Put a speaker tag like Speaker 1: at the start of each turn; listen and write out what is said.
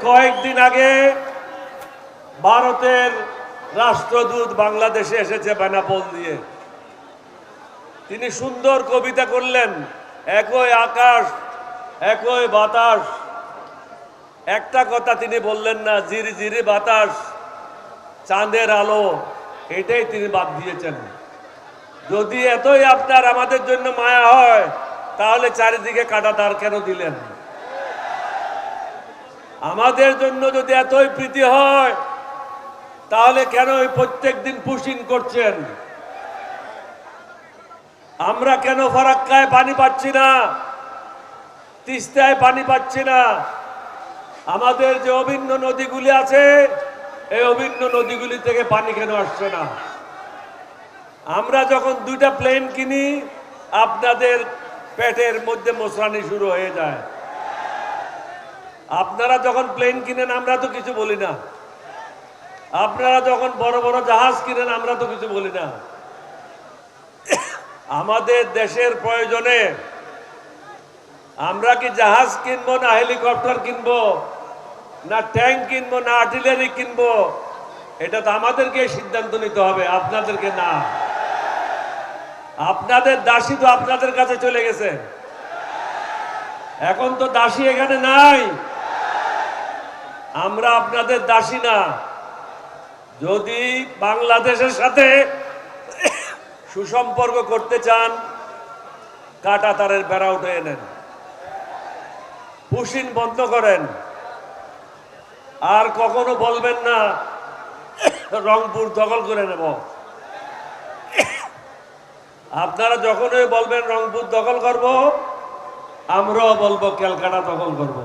Speaker 1: কয়েকদিন আগে ভারতের রাষ্ট্রদূত বাংলাদেশে এসেছে বেনাপোল দিয়ে। তিনি সুন্দর কবিতা করলেন, একই আকাশ একই বাতাস। একটা কথা তিনি বললেন না, জিরি জিরি বাতাস চাঁদের আলো, এটাই তিনি বাদ দিয়েছেন। যদি এতই আপনার আমাদের জন্য মায়া হয়, তাহলে চারিদিকে কাঁটাতার কেন দিলেন? আমাদের জন্য যদি এতই প্রীতি হয়, তাহলে কেন প্রত্যেক দিন পুশিং করছেন? আমরা কেন ফারাক্কায় পানি পাচ্ছি না, তিস্তায় পানি পাচ্ছি না? আমাদের যে অভিন্ন নদীগুলি আছে, এই অভিন্ন নদীগুলি থেকে পানি কেন আসছে না? আমরা যখন দুইটা প্লেন কিনি, আপনাদের পেটের মধ্যে মোচড়ানি শুরু হয়ে যায়। আপনারা যখন প্লেন কিনেন, আমরা তো কিছু বলি না। আপনারা যখন বড় বড় জাহাজ কিনেন, আমরা তো কিছু বলি না। আমাদের দেশের প্রয়োজনে আমরা কি জাহাজ কিনবো, না হেলিকপ্টার কিনবো, না ট্যাঙ্ক কিনবো, না আর্টিলারি কিনবো? এটা তো আমাদেরকে সিদ্ধান্ত নিতে হবে, আপনাদেরকে না। আপনাদের দাসী তো আপনাদের কাছে চলে গেছে, এখন তো দাসী এখানে নাই। আমরা আপনাদের দাসী না। যদি বাংলাদেশের সাথে সুসম্পর্ক করতে চান, কাঁটাতারের বেড়া উঠে নেন, পুশিং বন্ধ করেন। আর কখনো বলবেন না রংপুর দখল করে নেব। আপনারা যখনই বলবেন রংপুর দখল করব, আমরাও বলবো ক্যালকাটা দখল করব।